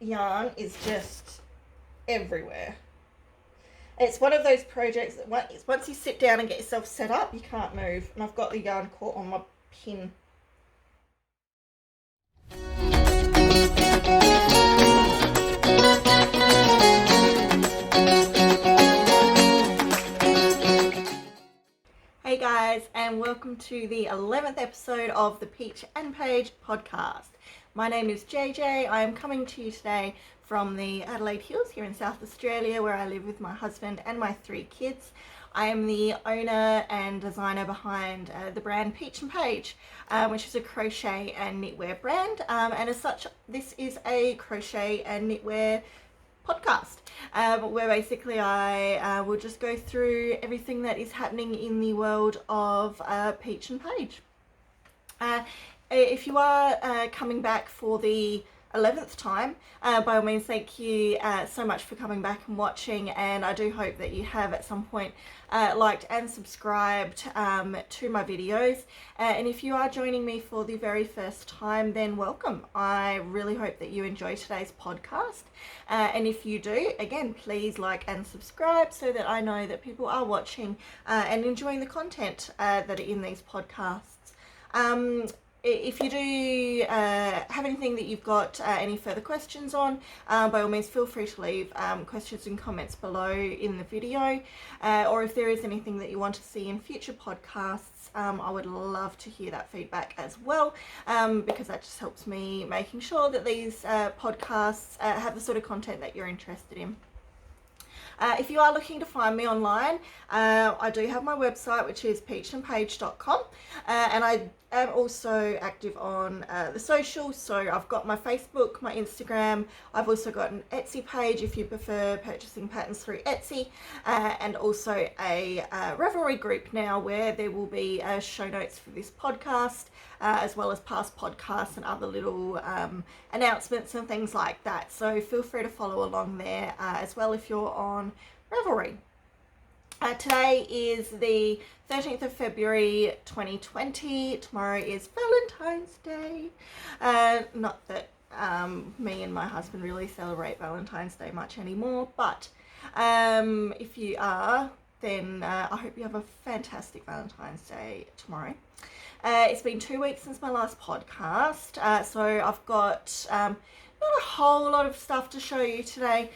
yarn is just everywhere. It's one of those projects that once you sit down and get yourself set up, you can't move. And I've got the yarn caught on my pin. Hey guys, and welcome to the 11th episode of the Peach and Paige podcast. My name is JJ. I am coming to you today from the Adelaide Hills here in South Australia, where I live with my husband and my 3 kids. I am the owner and designer behind the brand Peach&Paige, which is a crochet and knitwear brand. And as such, this is a crochet and knitwear podcast, where basically I will just go through everything that is happening in the world of Peach&Paige. If you are coming back for the 11th time, by all means, thank you so much for coming back and watching, and I do hope that you have at some point liked and subscribed to my videos. And if you are joining me for the very first time, then welcome. I really hope that you enjoy today's podcast, and if you do, again, please like and subscribe so that I know that people are watching and enjoying the content that are in these podcasts. If you do have anything that you've got any further questions on, by all means feel free to leave questions and comments below in the video, or if there is anything that you want to see in future podcasts, I would love to hear that feedback as well, because that just helps me making sure that these podcasts have the sort of content that you're interested in. If you are looking to find me online, I do have my website, which is peachandpaige.com, and I am also active on the socials. So I've got my Facebook, my Instagram. I've also got an Etsy page if you prefer purchasing patterns through Etsy, and also a Ravelry group now where there will be show notes for this podcast, as well as past podcasts and other little announcements and things like that. So feel free to follow along there as well if you're on Ravelry. Today is the 13th of February 2020. Tomorrow is Valentine's Day. Not that me and my husband really celebrate Valentine's Day much anymore, but if you are, then I hope you have a fantastic Valentine's Day tomorrow. It's been 2 weeks since my last podcast, so I've got not a whole lot of stuff to show you today,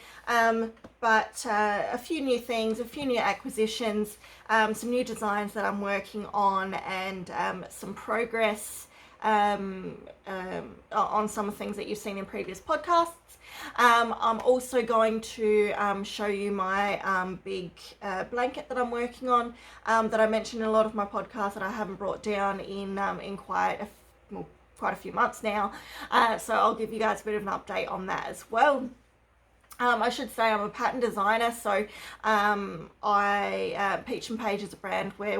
but a few new things, a few new acquisitions, some new designs that I'm working on, and some progress on some things that you've seen in previous podcasts. I'm also going to show you my big blanket that I'm working on, that I mentioned in a lot of my podcasts that I haven't brought down in quite a few months now. So I'll give you guys a bit of an update on that as well. I should say I'm a pattern designer, so Peach&Paige is a brand where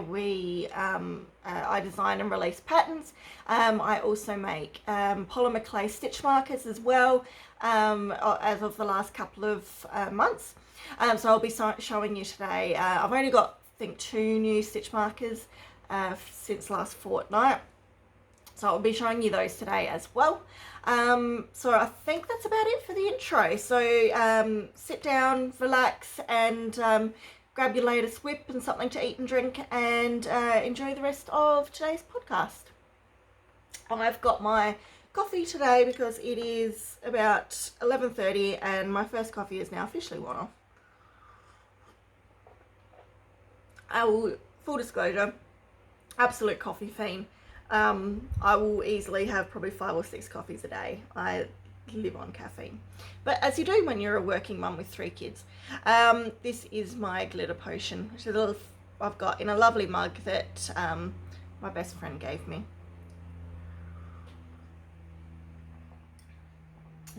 I design and release patterns. I also make polymer clay stitch markers as well, as of the last couple of months. So I'll be showing you today. I've only got, I think, 2 new stitch markers since last fortnight. So I'll be showing you those today as well. So I think that's about it for the intro. So sit down, relax, and grab your latest whip and something to eat and drink, and enjoy the rest of today's podcast. I've got my coffee today because it is about 11:30 and my first coffee is now officially worn off. Full disclosure, absolute coffee fiend. I will easily have probably 5 or 6 coffees a day. I live on caffeine, but as you do when you're a working mum with 3 kids. This is my glitter potion, which is I've got in a lovely mug that my best friend gave me.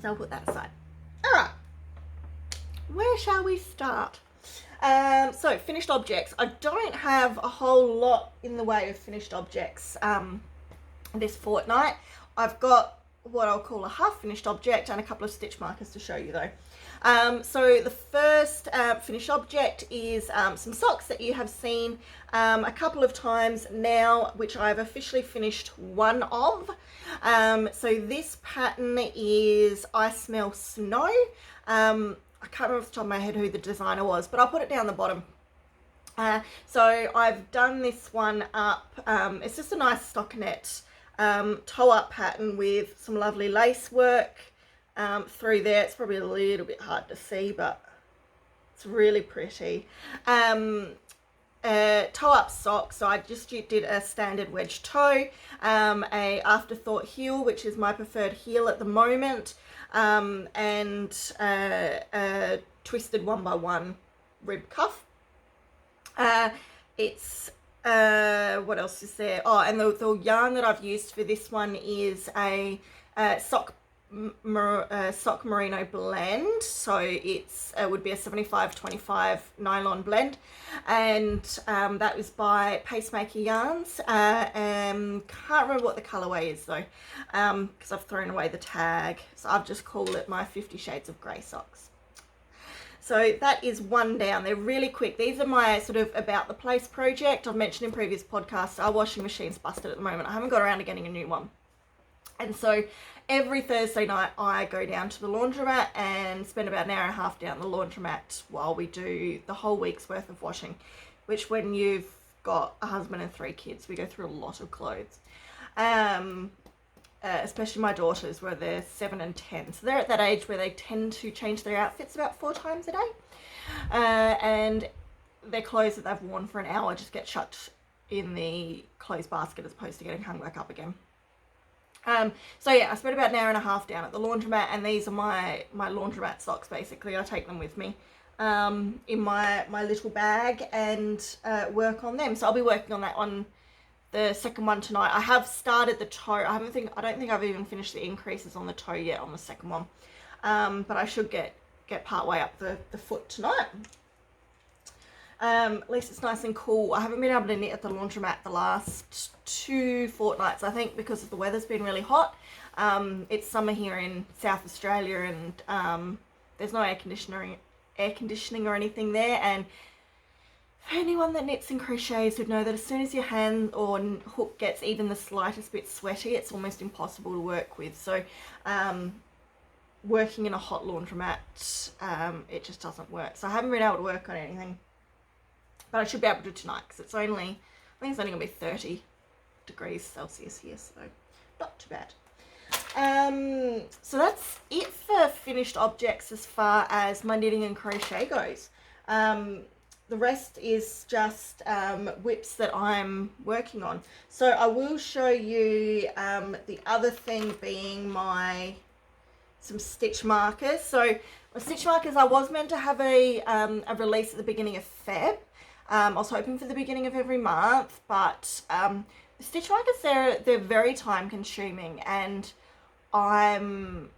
So I'll put that aside. All right, where shall we start? So finished objects. I don't have a whole lot in the way of finished objects this fortnight. I've got what I'll call a half finished object and a couple of stitch markers to show you though. So the first finished object is some socks that you have seen a couple of times now, which I've officially finished one of. So this pattern is I Smell Snow. I can't remember off the top of my head who the designer was, but I'll put it down the bottom. So I've done this one up. It's just a nice stockinette toe up pattern with some lovely lace work through there. It's probably a little bit hard to see, but it's really pretty. Toe up socks, so I just did a standard wedge toe, a afterthought heel, which is my preferred heel at the moment, and a twisted 1x1 rib cuff. It's what else is there? Oh, and the yarn that I've used for this one is a sock merino blend. So it's would be a 75-25 nylon blend, and that was by Pacemaker yarns. Can't remember what the colorway is though, because I've thrown away the tag, so I've just called it my 50 Shades of Grey socks. So that is one down. They're really quick. These are my sort of about the place project. I've mentioned in previous podcasts, our washing machine's busted at the moment. I haven't got around to getting a new one. And so every Thursday night I go down to the laundromat and spend about an hour and a half down the laundromat while we do the whole week's worth of washing, which when you've got a husband and 3 kids, we go through a lot of clothes. Especially my daughters, where they're 7 and 10. So they're at that age where they tend to change their outfits about 4 times a day. And their clothes that they've worn for an hour just get chucked in the clothes basket as opposed to getting hung back up again. So yeah, I spent about an hour and a half down at the laundromat, and these are my laundromat socks basically. I take them with me in my little bag and work on them. So I'll be working on that on the second one tonight. I have started the toe. I don't think I've even finished the increases on the toe yet on the second one, but I should get part way up the foot tonight. At least it's nice and cool. I haven't been able to knit at the laundromat the last 2 fortnights, I think, because the weather's been really hot. It's summer here in South Australia, and there's no air conditioning or anything there. And for anyone that knits and crochets would know that as soon as your hand or hook gets even the slightest bit sweaty, it's almost impossible to work with. So working in a hot laundromat, it just doesn't work. So I haven't been able to work on anything, but I should be able to tonight, because it's only, I think it's only going to be 30 degrees Celsius here, so not too bad. So that's it for finished objects as far as my knitting and crochet goes. The rest is just whips that I'm working on. So I will show you the other thing being some stitch markers. So my stitch markers, I was meant to have a release at the beginning of Feb. I was hoping for the beginning of every month, but the stitch markers, they're very time consuming, and I'm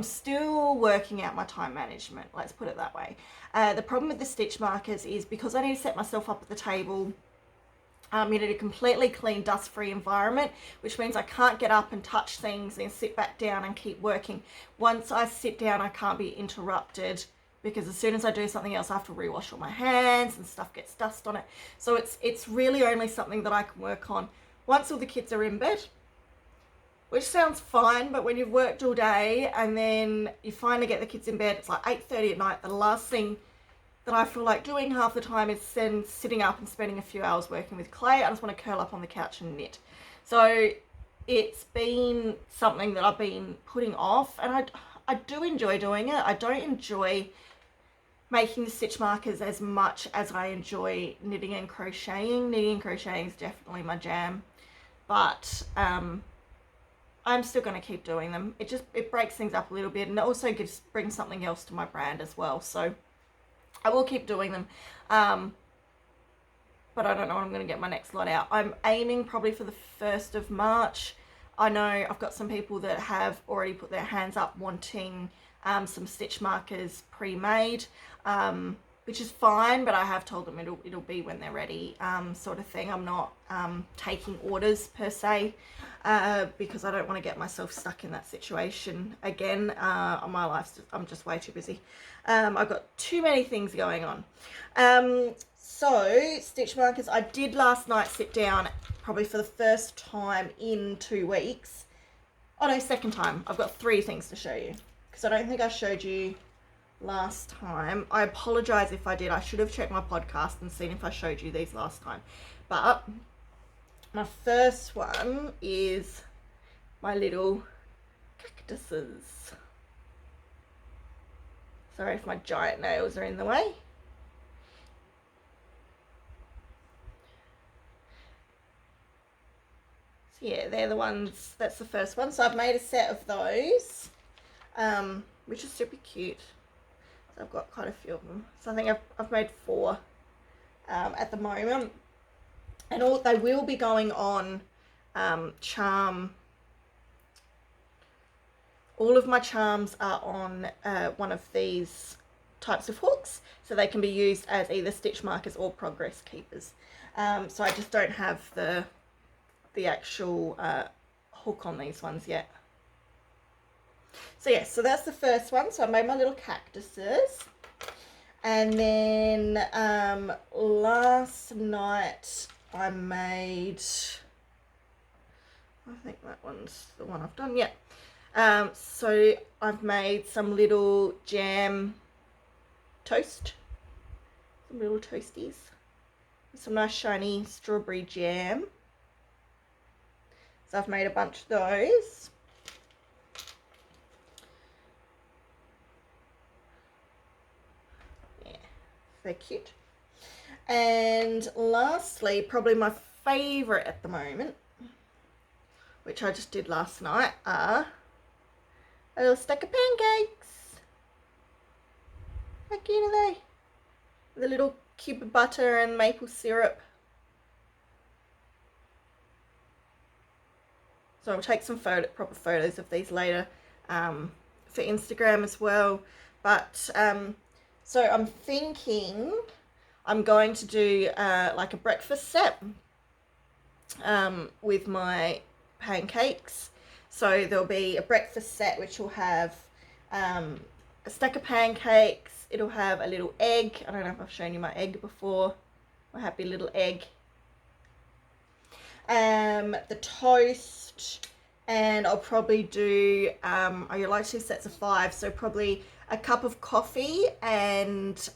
still working out my time management, let's put it that way. The problem with the stitch markers is because I need to set myself up at the table in a completely clean, dust-free environment, which means I can't get up and touch things and sit back down and keep working. Once I sit down, I can't be interrupted, because as soon as I do something else, I have to rewash all my hands and stuff gets dust on it. So it's really only something that I can work on once all the kids are in bed, which sounds fine, but when you've worked all day and then you finally get the kids in bed, it's like 8:30 at night. The last thing that I feel like doing half the time is then sitting up and spending a few hours working with clay. I just want to curl up on the couch and knit. So it's been something that I've been putting off, and I do enjoy doing it. I don't enjoy making the stitch markers as much as I enjoy knitting and crocheting. Knitting and crocheting is definitely my jam, but I'm still going to keep doing them. It breaks things up a little bit, and it also brings something else to my brand as well. So I will keep doing them, but I don't know when I'm going to get my next lot out. I'm aiming probably for the 1st of March. I know I've got some people that have already put their hands up wanting some stitch markers pre-made. which is fine, but I have told them it'll be when they're ready, sort of thing. I'm not taking orders per se, because I don't want to get myself stuck in that situation again. My life's I'm just way too busy. I've got too many things going on. So stitch markers, I did last night sit down probably for the first time in 2 weeks. Oh no, second time. I've got 3 things to show you because I don't think I showed you last time. I apologize if I did. I should have checked my podcast and seen if I showed you these last time. But my first one is my little cactuses. Sorry if my giant nails are in the way. So yeah, they're the ones, that's the first one. So I've made a set of those, which is super cute. I've got quite a few of them. So I think I've made 4 at the moment. And they will be going on charm. All of my charms are on one of these types of hooks. So they can be used as either stitch markers or progress keepers. So I just don't have the actual hook on these ones yet. So yeah, so that's the first one. So I made my little cactuses. And then last night I made, I think that one's the one I've done, yeah. So I've made some little jam toast, some little toasties, with some nice shiny strawberry jam. So I've made a bunch of those. They're cute. And lastly, probably my favourite at the moment, which I just did last night, are a little stack of pancakes. How cute are they? With a little cube of butter and maple syrup. So I'll take some proper photos of these later for Instagram as well. But so I'm thinking I'm going to do like a breakfast set with my pancakes. So there'll be a breakfast set which will have a stack of pancakes. It'll have a little egg. I don't know if I've shown you my egg before. My happy little egg. The toast, and I'll probably do, I like 2 sets of 5, so probably a cup of coffee and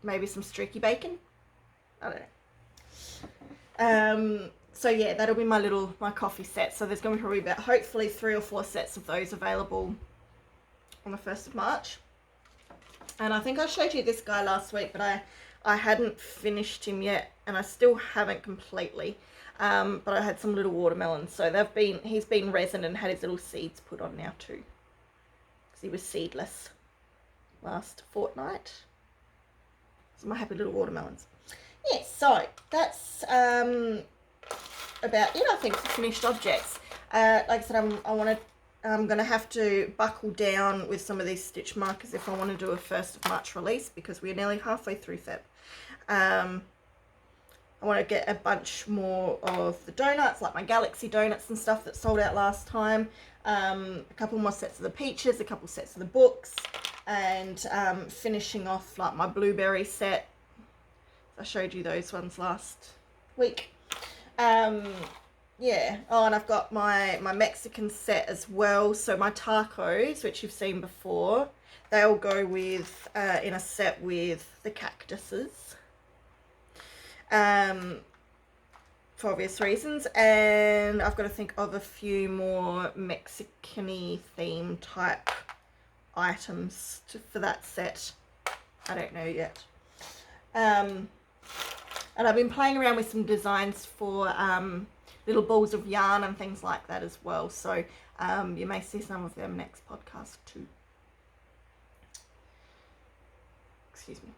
maybe some streaky bacon. I don't know. So yeah, that'll be my coffee set. So there's going to be probably about hopefully 3 or 4 sets of those available on the 1st of March. And I think I showed you this guy last week, but I hadn't finished him yet, and I still haven't completely. But I had some little watermelons, so he's been resin and had his little seeds put on now too. He was seedless last fortnight. So my happy little watermelons. Yeah, so that's about it, I think, for finished objects. Like I said, I'm going to have to buckle down with some of these stitch markers if I want to do a 1st of March release, because we're nearly halfway through Feb. I want to get a bunch more of the donuts, like my Galaxy donuts and stuff that sold out last time. A couple more sets of the peaches, a couple sets of the books, and finishing off like my blueberry set. I showed you those ones last week. Yeah, oh, and I've got my Mexican set as well. So my tacos, which you've seen before, they'll go with in a set with the cactuses. For obvious reasons, and I've got to think of a few more Mexican-y theme type items for that set. I don't know yet. And I've been playing around with some designs for little balls of yarn and things like that as well, so you may see some of them next podcast too. Excuse me.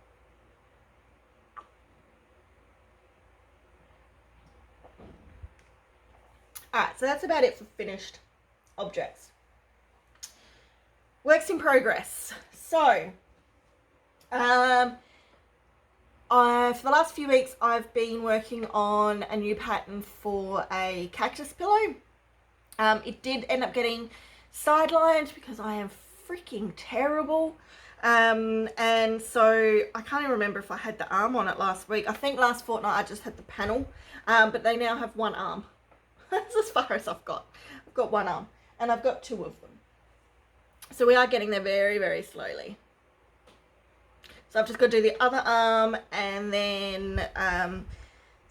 Alright, so that's about it for finished objects. Works in progress. So, For the last few weeks, I've been working on a new pattern for a cactus pillow. It did end up getting sidelined because I am freaking terrible. And so I can't even remember if I had the arm on it last week. I think last fortnight I just had the panel, but they now have one arm. That's as far as I've got. I've got one arm and I've got two of them. So we are getting there very, very slowly. So I've just got to do the other arm and then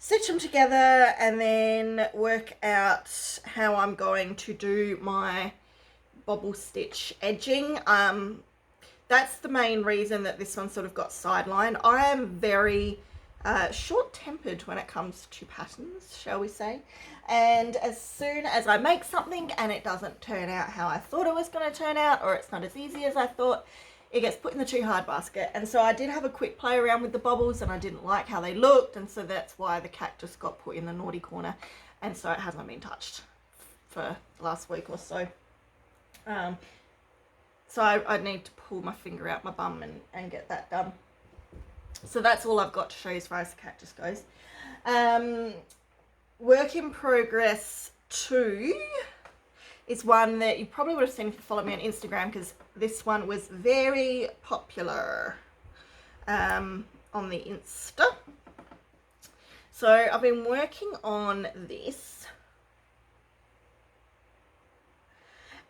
stitch them together and then work out how I'm going to do my bobble stitch edging. That's the main reason that this one sort of got sidelined. I am very short-tempered when it comes to patterns, shall we say. And as soon as I make something and it doesn't turn out how I thought it was going to turn out, or it's not as easy as I thought, it gets put in the too hard basket. And so I did have a quick play around with the bobbles and I didn't like how they looked, and so that's why the cactus got put in the naughty corner, and so it hasn't been touched for the last week or so. So I need to pull my finger out my bum and get that done. So that's all I've got to show you as far as the cactus goes. Work in progress 2 is one that you probably would have seen if you followed me on Instagram, because this one was very popular on the Insta. So I've been working on this.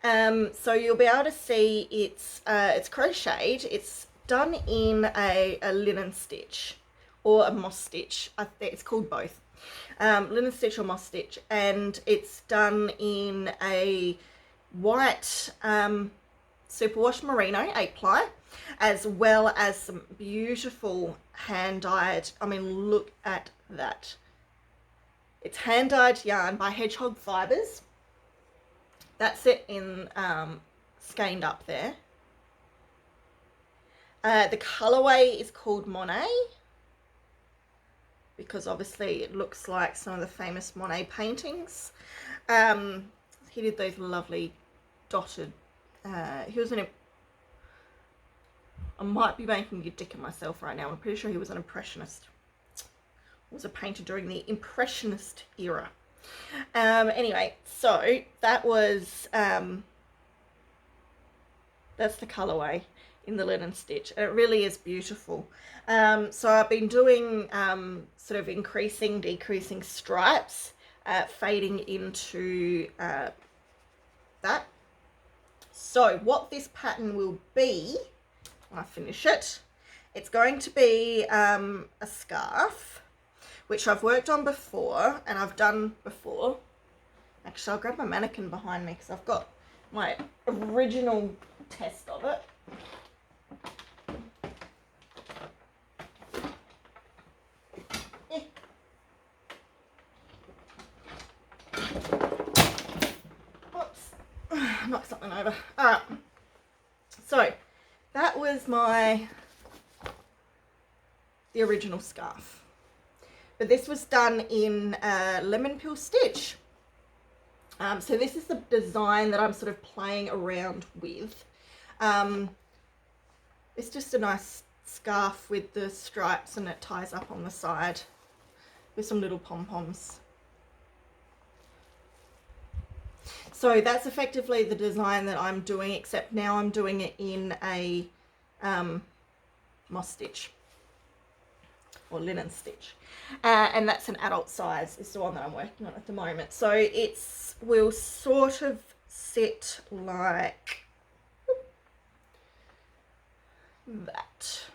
So you'll be able to see it's crocheted. It's done in a linen stitch or a moss stitch. I think it's called both. Linen stitch or moss stitch, and it's done in a white superwash merino 8-ply, as well as some beautiful hand-dyed, I mean, look at that. It's hand-dyed yarn by Hedgehog Fibres. That's it in skeined up there. The colourway is called Monet, because obviously it looks like some of the famous Monet paintings. He did those lovely dotted, he was I might be making a dick of myself right now. I'm pretty sure he was an impressionist. He was a painter during the Impressionist era. Anyway, so that was, that's the colourway in the linen stitch. It really is beautiful. So I've been doing sort of increasing, decreasing stripes, fading into that. So what this pattern will be, when I finish it, it's going to be a scarf, which I've worked on before and I've done before. Actually, I'll grab my mannequin behind me because I've got my original test of it. Knock something over. Alright, so that was the original scarf, but this was done in lemon peel stitch. So this is the design that I'm sort of playing around with. It's just a nice scarf with the stripes, and it ties up on the side with some little pom-poms. So that's effectively the design that I'm doing, except now I'm doing it in a moss stitch or linen stitch, and that's an adult size is the one that I'm working on at the moment. So it's will sort of sit like that.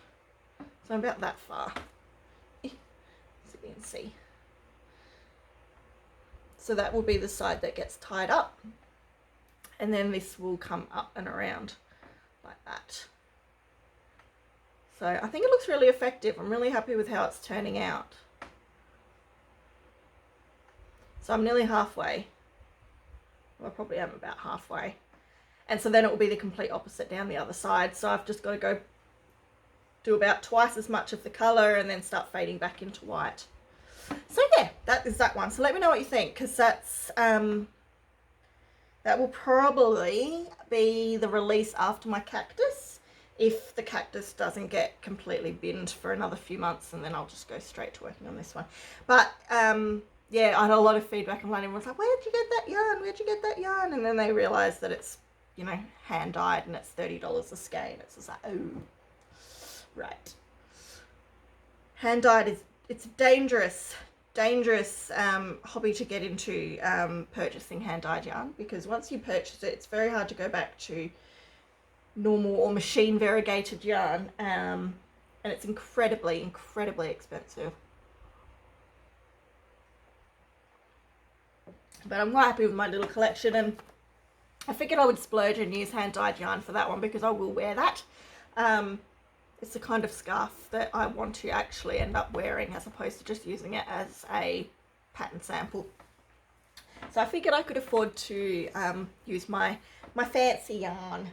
So I'm about that far, so you can see. So that will be the side that gets tied up, and then this will come up and around like that. So I think it looks really effective. I'm really happy with how it's turning out. So I'm nearly halfway. Well, I probably am about halfway. And so then it will be the complete opposite down the other side. So I've just got to go do about twice as much of the colour and then start fading back into white. So yeah, that is that one. So let me know what you think, because that's that will probably be the release after my cactus. if the cactus doesn't get completely binned for another few months, and then I'll just go straight to working on this one. But yeah, I had a lot of feedback online. Everyone's like, where'd you get that yarn? Where'd you get that yarn? And then they realised that it's, you know, hand dyed and it's $30 a skein. It's just like, oh, right. Hand dyed it's a dangerous hobby to get into, purchasing hand dyed yarn, because once you purchase it, it's very hard to go back to normal or machine variegated yarn, and it's incredibly expensive. But I'm quite happy with my little collection, and I figured I would splurge and use hand dyed yarn for that one, because I will wear that. It's the kind of scarf that I want to actually end up wearing, as opposed to just using it as a pattern sample. So I figured I could afford to use my fancy yarn.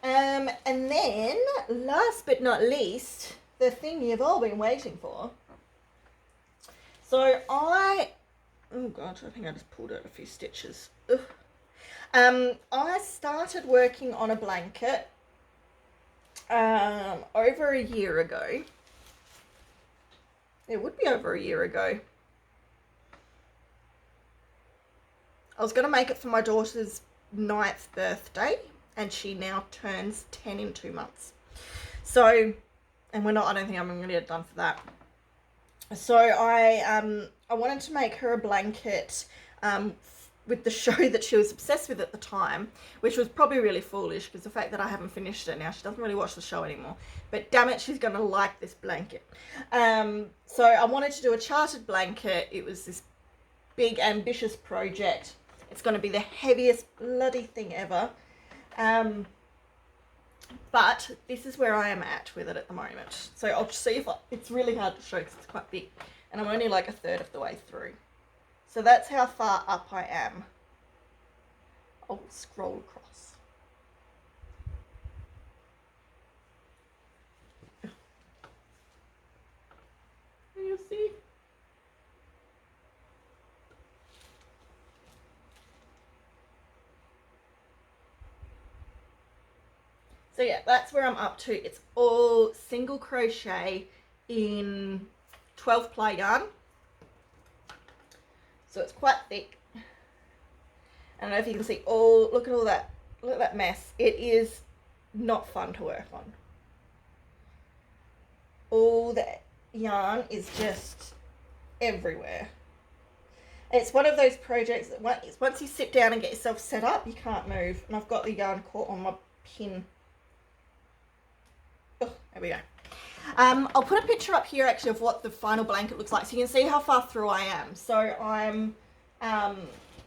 And then, last but not least, the thing you've all been waiting for. So oh god, I think I just pulled out a few stitches. Ugh. I started working on a blanket over a year ago. It would be over a year ago. I was going to make it for my daughter's 9th birthday, and she now turns 10 in 2 months. So, and I don't think I'm going to get it done for that. So I wanted to make her a blanket with the show that she was obsessed with at the time, which was probably really foolish, because the fact that I haven't finished it now, she doesn't really watch the show anymore. But damn it, she's going to like this blanket. So I wanted to do a charted blanket. It was this big, ambitious project. It's going to be the heaviest bloody thing ever. But this is where I am at with it at the moment. So I'll see if it's really hard to show because it's quite big, and I'm only like a third of the way through. So that's how far up I am. I'll scroll across. Can you see? So yeah, that's where I'm up to. It's all single crochet in 12 ply yarn. So it's quite thick. I don't know if you can see, look at that mess. It is not fun to work on. All the yarn is just everywhere. It's one of those projects that once you sit down and get yourself set up, you can't move. And I've got the yarn caught on my pin. Oh, there we go. I'll put a picture up here actually of what the final blanket looks like, so you can see how far through I am. So I'm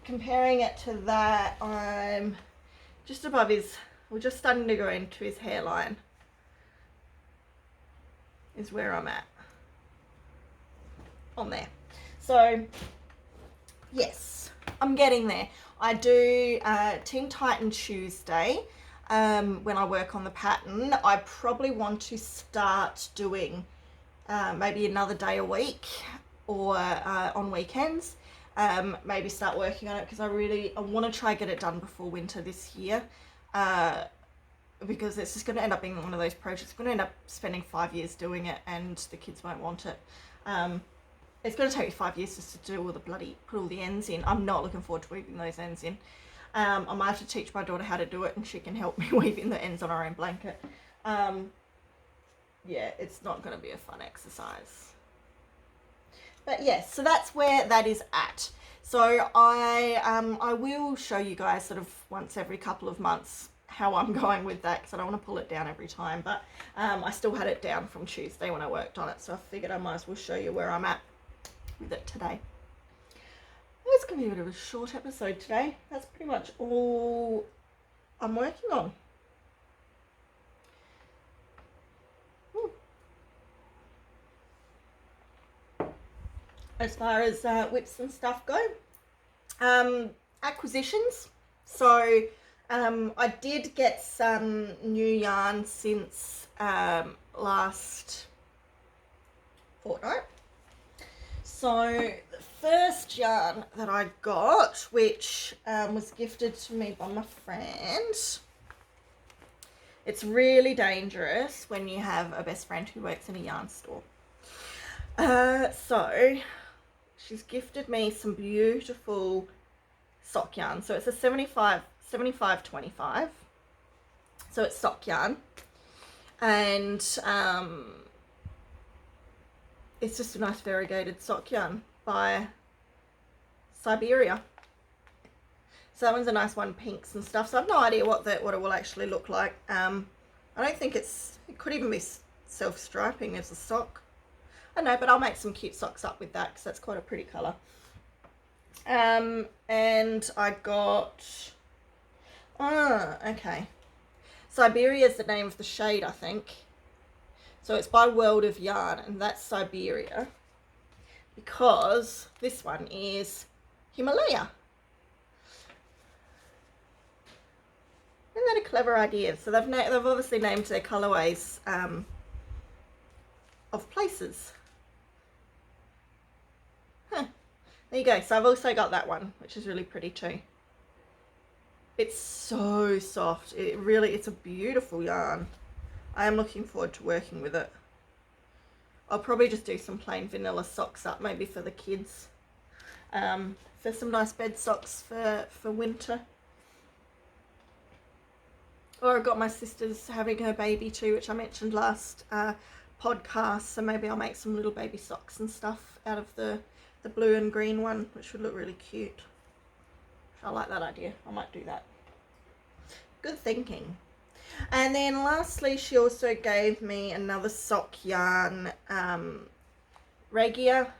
comparing it to that. I'm just above we're just starting to go into his hairline is where I'm at on there. So yes, I'm getting there. I do Teen Titan Tuesday. When I work on the pattern, I probably want to start doing maybe another day a week, or on weekends. Maybe start working on it, because I want to try get it done before winter this year, because it's just going to end up being one of those projects. I'm going to end up spending 5 years doing it, and the kids won't want it. It's going to take me 5 years just to do put all the ends in. I'm not looking forward to weaving those ends in. I might have to teach my daughter how to do it, and she can help me weave in the ends on her own blanket. Yeah, it's not going to be a fun exercise. But yes, so that's where that is at. So I will show you guys sort of once every couple of months how I'm going with that, because I don't want to pull it down every time. But I still had it down from Tuesday when I worked on it, so I figured I might as well show you where I'm at with it today. It's going to be a bit of a short episode today. That's pretty much all I'm working on. As far as whips and stuff go, acquisitions. So I did get some new yarn since last fortnight. So the first yarn that I got, which was gifted to me by my friend, It's really dangerous when you have a best friend who works in a yarn store. So she's gifted me some beautiful sock yarn. So it's a 75-25. So it's sock yarn. And it's just a nice variegated sock yarn by Siberia. So that one's a nice one, pinks and stuff. So I have no idea what it will actually look like. I don't think it could even be self-striping as a sock. I don't know, but I'll make some cute socks up with that because that's quite a pretty colour. And I got, okay. Siberia is the name of the shade, I think. So it's by World of Yarn, and that's Siberia. Because this one is Himalaya. Isn't that a clever idea? So they've obviously named their colourways of places. Huh. There you go. So I've also got that one, which is really pretty too. It's so soft. It's a beautiful yarn. I am looking forward to working with it. I'll probably just do some plain vanilla socks up, maybe for the kids. For some nice bed socks for winter. Or I've got my sister's having her baby too, which I mentioned last podcast. So maybe I'll make some little baby socks and stuff out of the blue and green one, which would look really cute. I like that idea. I might do that. Good thinking. And then lastly, she also gave me another sock yarn, Regia,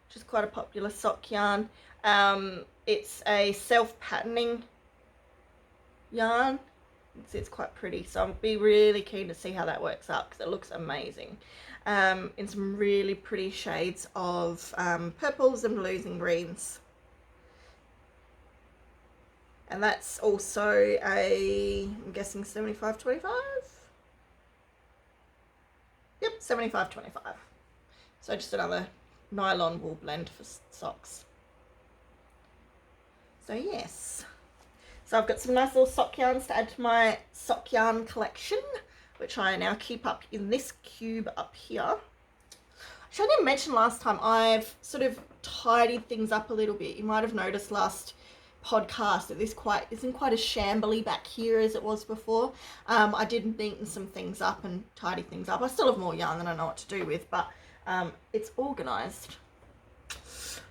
which is quite a popular sock yarn. It's a self-patterning yarn. It's quite pretty, so I'll be really keen to see how that works out because it looks amazing. In some really pretty shades of purples and blues and greens. And that's also I'm guessing 75-25? Yep, 75-25. So just another nylon wool blend for socks. So yes. So I've got some nice little sock yarns to add to my sock yarn collection, which I now keep up in this cube up here. Actually, I didn't mention last time, I've sort of tidied things up a little bit. You might have noticed last podcast that this isn't quite as shambly back here as it was before. I did neaten some things up and tidy things up. I still have more yarn than I know what to do with, but it's organised.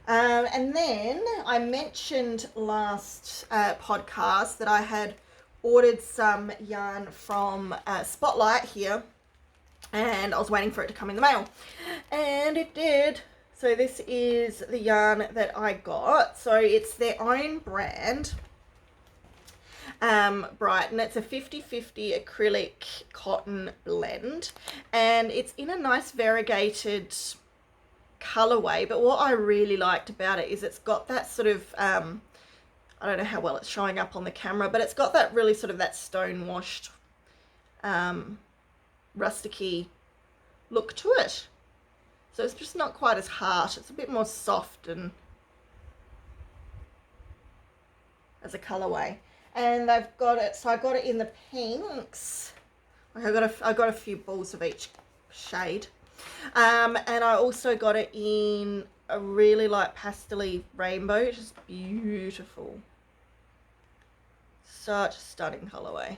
And then I mentioned last podcast that I had ordered some yarn from Spotlight here, and I was waiting for it to come in the mail, and it did. So this is the yarn that I got. So it's their own brand, Brighton. It's a 50-50 acrylic cotton blend, and it's in a nice variegated colorway. But what I really liked about it is it's got that sort of, I don't know how well it's showing up on the camera, but it's got that really sort of that stone washed, rusticy look to it. So it's just not quite as harsh. It's a bit more soft and as a colorway. And I've got it, so I got it in the pinks. I got a few balls of each shade. And I also got it in a really light pastel-y rainbow, which is beautiful. Such a stunning colorway.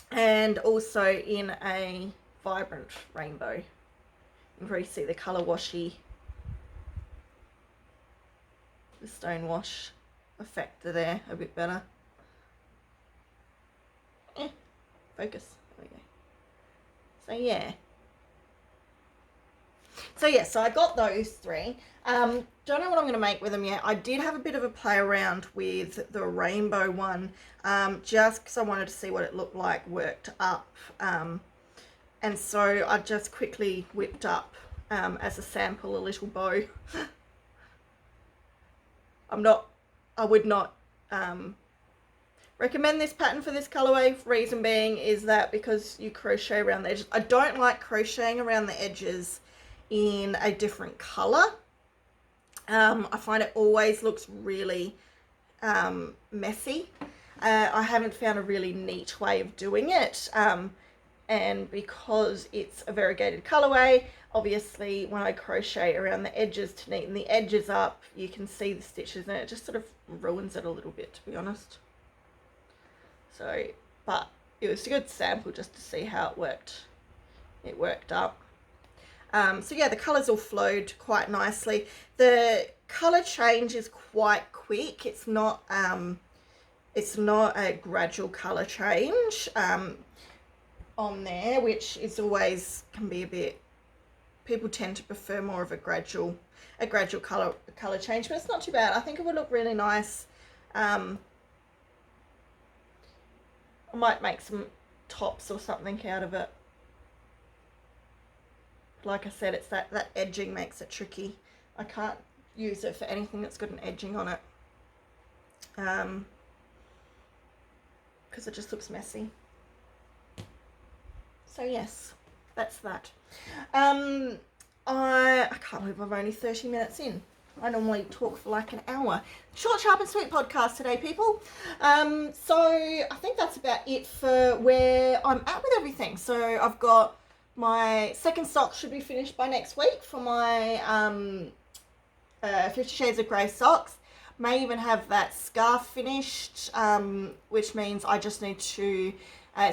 And also in a vibrant rainbow. You can really see the colour washy, the stone wash effect there a bit better. Focus. There we go. So yeah. So I got those three. Don't know what I'm going to make with them yet. I did have a bit of a play around with the rainbow one, just because I wanted to see what it looked like worked up. And so I just quickly whipped up, as a sample, a little bow. I would not recommend this pattern for this colorway. Reason being is that because you crochet around the edges. I don't like crocheting around the edges in a different color. I find it always looks really messy. I haven't found a really neat way of doing it. And because it's a variegated colorway, obviously when I crochet around the edges to neaten the edges up, you can see the stitches and it just sort of ruins it a little bit, to be honest. So, but it was a good sample just to see how it worked. It worked up. So yeah, the colours all flowed quite nicely. The colour change is quite quick. It's not a gradual colour change on there, which is always can be a bit. People tend to prefer more of a gradual colour change, but it's not too bad. I think it would look really nice. I might make some tops or something out of it. Like I said, it's that edging makes it tricky. I can't use it for anything that's got an edging on it. Because it just looks messy. So yes, that's that. I can't believe I'm only 30 minutes in. I normally talk for like an hour. Short, sharp and sweet podcast today, people. So I think that's about it for where I'm at with everything. So I've got my second sock should be finished by next week for my 50 Shades of Grey socks. May even have that scarf finished, which means I just need to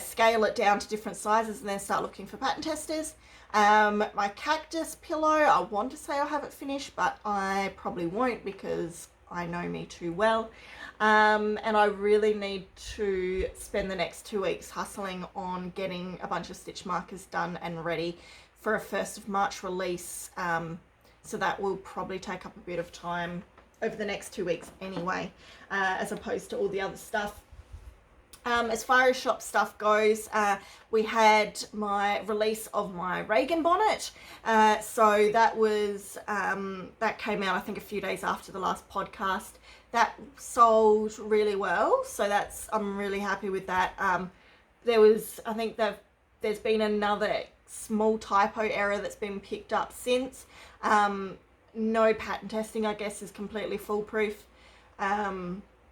scale it down to different sizes and then start looking for pattern testers. My cactus pillow, I want to say I'll have it finished, but I probably won't because I know me too well. And I really need to spend the next 2 weeks hustling on getting a bunch of stitch markers done and ready for a 1st of March release. So that will probably take up a bit of time over the next 2 weeks anyway, as opposed to all the other stuff. As far as shop stuff goes, we had my release of my Reagan bonnet. So that was, that came out I think a few days after the last podcast. That sold really well. So I'm really happy with that. I think there's been another small typo error that's been picked up since. No pattern testing, I guess, is completely foolproof.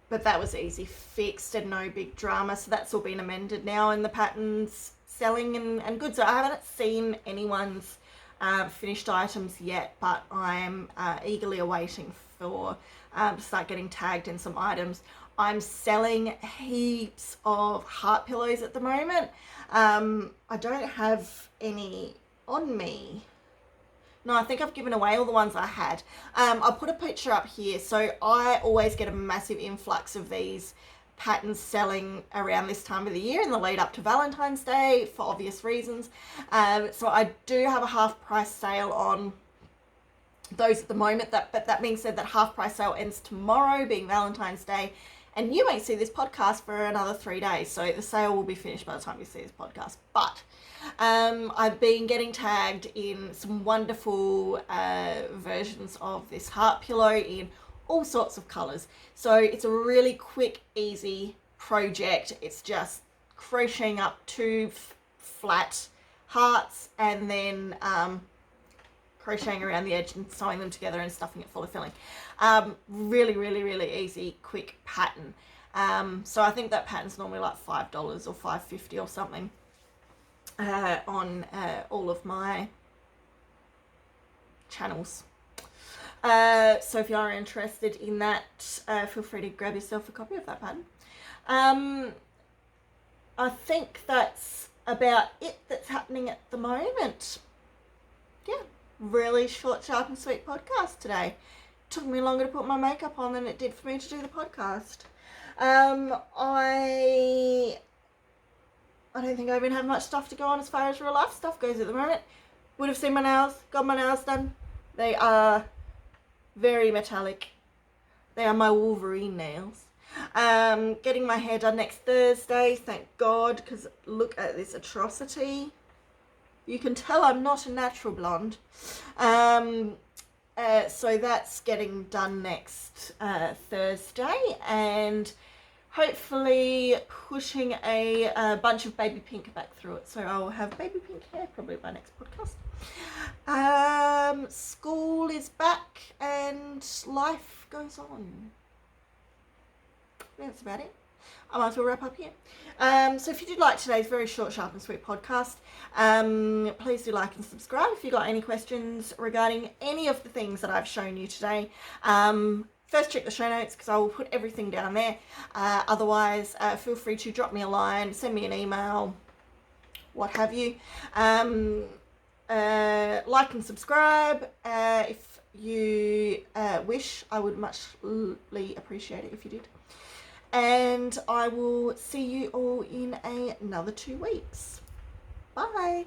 But that was easy fixed and no big drama. So that's all been amended now and the pattern's selling and good. So I haven't seen anyone's finished items yet, but I'm eagerly awaiting for to start getting tagged in some items. I'm selling heaps of heart pillows at the moment. I don't have any on me. No, I think I've given away all the ones I had. I'll put a picture up here. So I always get a massive influx of these patterns selling around this time of the year in the lead up to Valentine's Day for obvious reasons. So I do have a half price sale on those at the moment. But that being said, that half price sale ends tomorrow, being Valentine's Day. And you may see this podcast for another 3 days. So the sale will be finished by the time you see this podcast. But I've been getting tagged in some wonderful versions of this heart pillow in all sorts of colours. So it's a really quick, easy project. It's just crocheting up 2 flat hearts and then crocheting around the edge and sewing them together and stuffing it full of filling. Really, really, really easy, quick pattern. So I think that pattern's normally like $5 or $5.50 or something on all of my channels. So if you are interested in that, feel free to grab yourself a copy of that pattern. I think that's about it that's happening at the moment. Yeah, really short, sharp and sweet podcast today. Took me longer to put my makeup on than it did for me to do the podcast. I don't think I even have much stuff to go on as far as real life stuff goes at the moment. Would have seen my nails, got my nails done. They are very metallic. They are my Wolverine nails. Getting my hair done next Thursday, thank God, because look at this atrocity. You can tell I'm not a natural blonde. So that's getting done next Thursday, and hopefully pushing a bunch of baby pink back through it. So I'll have baby pink hair probably by next podcast. School is back and life goes on. That's about it. I might as well wrap up here. So if you did like today's very short, sharp and sweet podcast, please do like and subscribe. If you got any questions regarding any of the things that I've shown you today, first check the show notes because I will put everything down there. Otherwise, feel free to drop me a line, send me an email, what have you. Like and subscribe if you wish. I would muchly appreciate it if you did. And I will see you all in another 2 weeks. Bye.